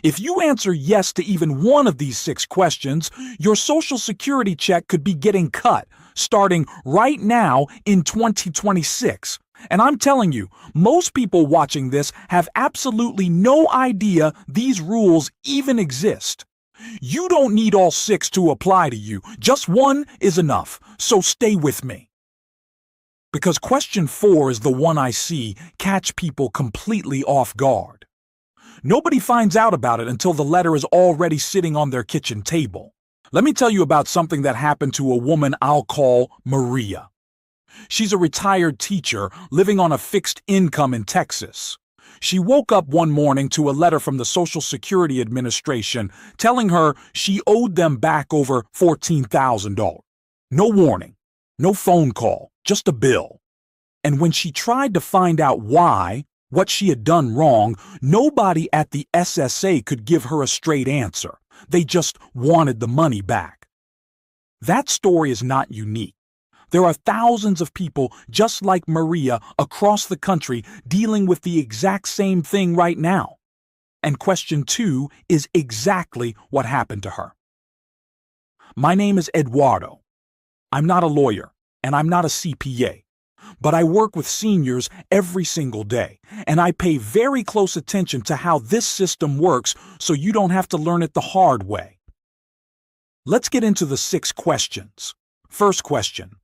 If you answer yes to even one of these 6 questions, your Social Security check could be getting cut starting right now in 2026. And I'm telling you, most people watching this have absolutely no idea these rules even exist. You don't need all 6 to apply to you. Just one is enough. So stay with me. Because question 4 is the one I see catch people completely off guard. Nobody finds out about it until the letter is already sitting on their kitchen table. Let me tell you about something that happened to a woman I'll call Maria. She's a retired teacher living on a fixed income in Texas. She woke up one morning to a letter from the Social Security Administration telling her she owed them back over $14,000. No warning, no phone call, just a bill. And when she tried to find out why, what she had done wrong, nobody at the SSA could give her a straight answer. They just wanted the money back. That story is not unique. There are thousands of people just like Maria across the country dealing with the exact same thing right now. And question 2 is exactly what happened to her. My name is Eduardo. I'm not a lawyer, and I'm not a CPA. But I work with seniors every single day, and I pay very close attention to how this system works so you don't have to learn it the hard way. Let's get into the 6 questions. First question.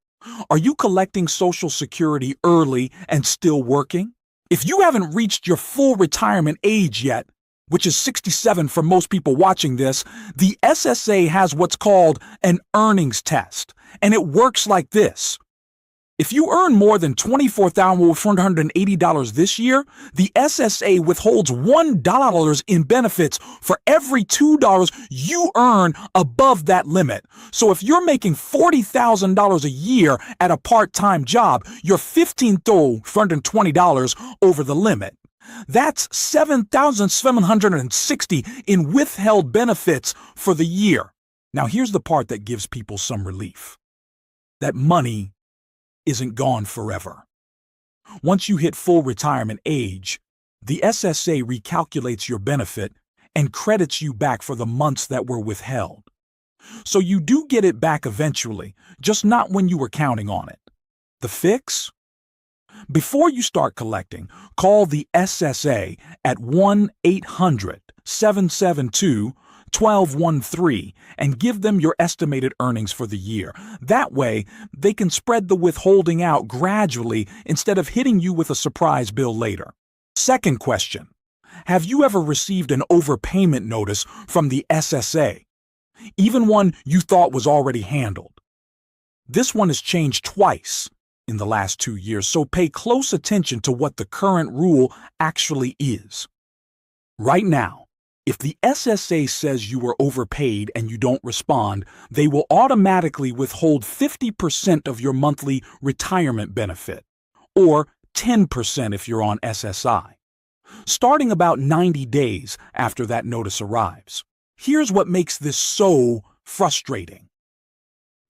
Are you collecting Social Security early and still working? If you haven't reached your full retirement age yet, which is 67 for most people watching this, the SSA has what's called an earnings test, and it works like this. If you earn more than $24,480 this year, the SSA withholds $1 in benefits for every $2 you earn above that limit. So if you're making $40,000 a year at a part-time job, you're $15,420 over the limit. That's $7,760 in withheld benefits for the year. Now here's the part that gives people some relief. That money isn't gone forever. Once you hit full retirement age, the SSA recalculates your benefit and credits you back for the months that were withheld. So you do get it back eventually, just not when you were counting on it. The fix? Before you start collecting, call the SSA at 1-800-772-1213 and give them your estimated earnings for the year. That way, they can spread the withholding out gradually instead of hitting you with a surprise bill later. Second question. Have you ever received an overpayment notice from the SSA? Even one you thought was already handled. This one has changed twice in the last 2 years, so pay close attention to what the current rule actually is. Right now, if the SSA says you were overpaid and you don't respond, they will automatically withhold 50% of your monthly retirement benefit, or 10% if you're on SSI, starting about 90 days after that notice arrives. Here's what makes this so frustrating.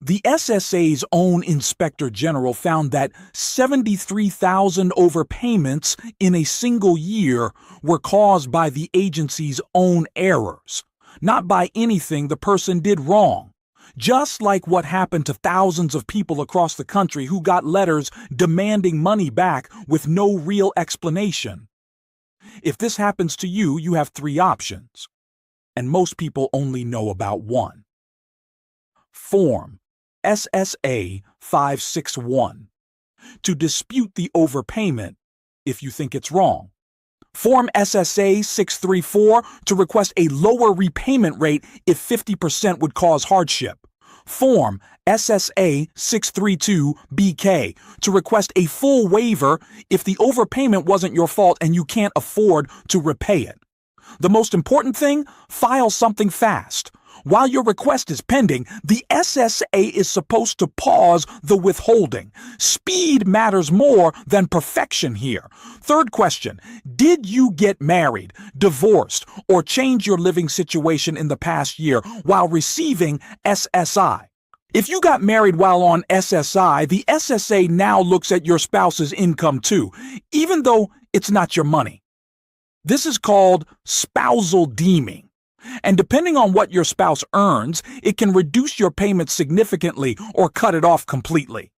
The SSA's own Inspector General found that 73,000 overpayments in a single year were caused by the agency's own errors, not by anything the person did wrong. Just like what happened to thousands of people across the country who got letters demanding money back with no real explanation. If this happens to you, you have 3 options, and most people only know about one. Form SSA 561 to dispute the overpayment if you think it's wrong. Form SSA 634 to request a lower repayment rate if 50% would cause hardship. Form SSA 632BK to request a full waiver if the overpayment wasn't your fault and you can't afford to repay it. The most important thing, file something fast. While your request is pending, the SSA is supposed to pause the withholding. Speed matters more than perfection here. Third question, did you get married, divorced, or change your living situation in the past year while receiving SSI? If you got married while on SSI, the SSA now looks at your spouse's income too, even though it's not your money. This is called spousal deeming. And depending on what your spouse earns, it can reduce your payment significantly or cut it off completely.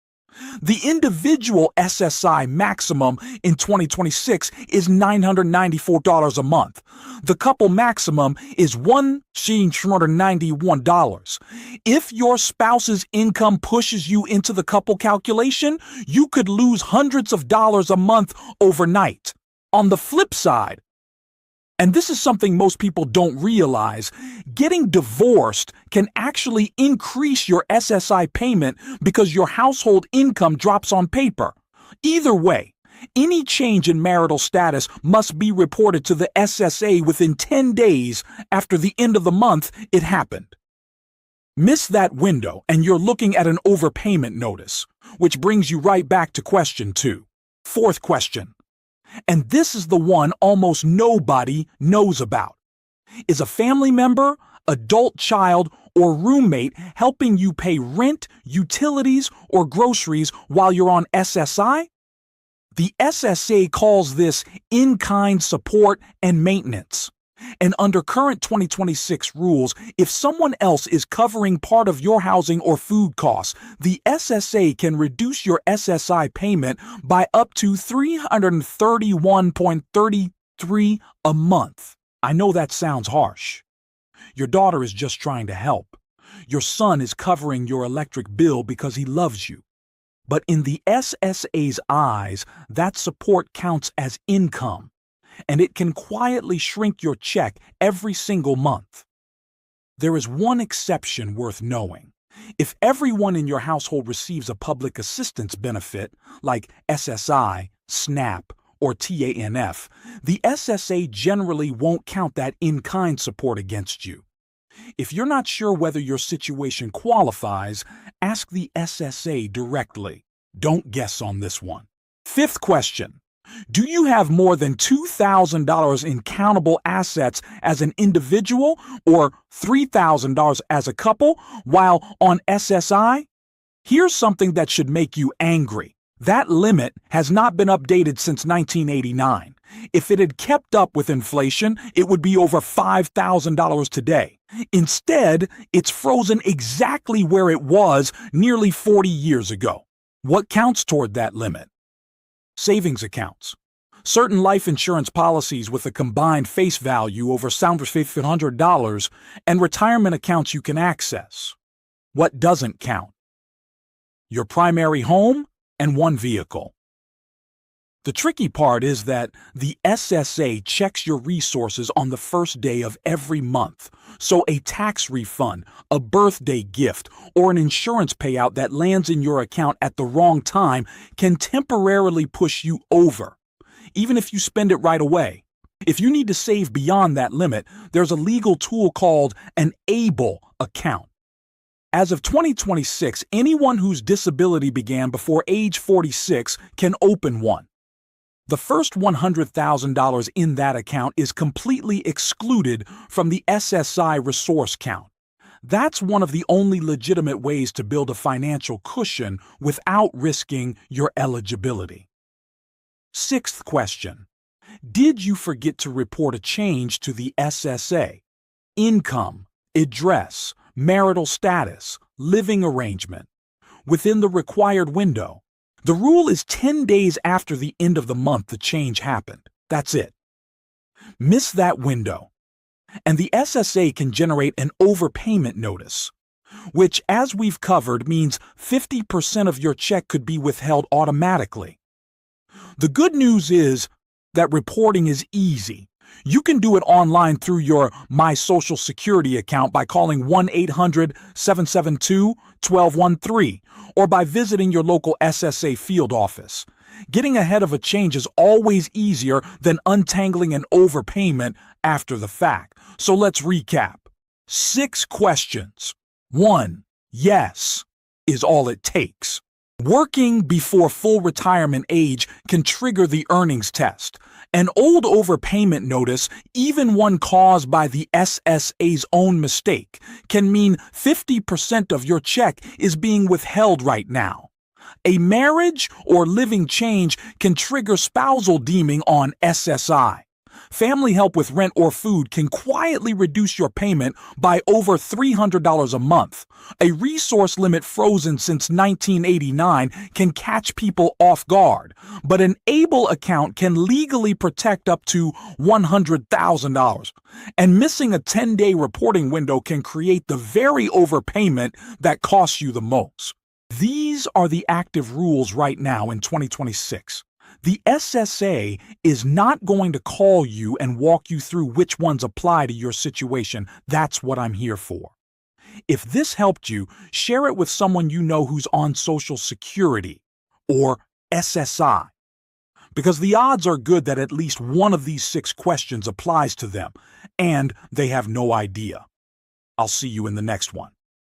The individual SSI maximum in 2026 is $994 a month. The couple maximum is $1,291. If your spouse's income pushes you into the couple calculation, you could lose hundreds of dollars a month overnight. On the flip side, and this is something most people don't realize, getting divorced can actually increase your SSI payment because your household income drops on paper. Either way, any change in marital status must be reported to the SSA within 10 days after the end of the month it happened. Miss that window and you're looking at an overpayment notice, which brings you right back to question 2. Fourth question. And this is the one almost nobody knows about. Is a family member, adult child, or roommate helping you pay rent, utilities, or groceries while you're on SSI? The SSA calls this in-kind support and maintenance. And under current 2026 rules, if someone else is covering part of your housing or food costs, the SSA can reduce your SSI payment by up to $331.33 a month. I know that sounds harsh. Your daughter is just trying to help. Your son is covering your electric bill because he loves you. But in the SSA's eyes, that support counts as income, and it can quietly shrink your check every single month. There is one exception worth knowing. If everyone in your household receives a public assistance benefit, like SSI, SNAP, or TANF, the SSA generally won't count that in-kind support against you. If you're not sure whether your situation qualifies, ask the SSA directly. Don't guess on this one. Fifth question. Do you have more than $2,000 in countable assets as an individual or $3,000 as a couple while on SSI? Here's something that should make you angry. That limit has not been updated since 1989. If it had kept up with inflation, it would be over $5,000 today. Instead, it's frozen exactly where it was nearly 40 years ago. What counts toward that limit? Savings accounts. Certain life insurance policies with a combined face value over $7,500 and retirement accounts you can access. What doesn't count? Your primary home and one vehicle. The tricky part is that the SSA checks your resources on the first day of every month, so a tax refund, a birthday gift, or an insurance payout that lands in your account at the wrong time can temporarily push you over, even if you spend it right away. If you need to save beyond that limit, there's a legal tool called an ABLE account. As of 2026, anyone whose disability began before age 46 can open one. The first $100,000 in that account is completely excluded from the SSI resource count. That's one of the only legitimate ways to build a financial cushion without risking your eligibility. Sixth question. Did you forget to report a change to the SSA? Income, address, marital status, living arrangement, within the required window. The rule is 10 days after the end of the month the change happened. That's it. Miss that window, and the SSA can generate an overpayment notice, which, as we've covered, means 50% of your check could be withheld automatically. The good news is that reporting is easy. You can do it online through your My Social Security account by calling 1-800-772-1213 or by visiting your local SSA field office. Getting ahead of a change is always easier than untangling an overpayment after the fact. So let's recap. 6 questions. 1. Yes is all it takes. Working before full retirement age can trigger the earnings test. An old overpayment notice, even one caused by the SSA's own mistake, can mean 50% of your check is being withheld right now. A marriage or living change can trigger spousal deeming on SSI. Family help with rent or food can quietly reduce your payment by over $300 a month. A resource limit frozen since 1989 can catch people off guard, but an ABLE account can legally protect up to $100,000. And missing a 10-day reporting window can create the very overpayment that costs you the most. These are the active rules right now in 2026. The SSA is not going to call you and walk you through which ones apply to your situation. That's what I'm here for. If this helped you, share it with someone you know who's on Social Security or SSI, because the odds are good that at least one of these 6 questions applies to them, and they have no idea. I'll see you in the next one.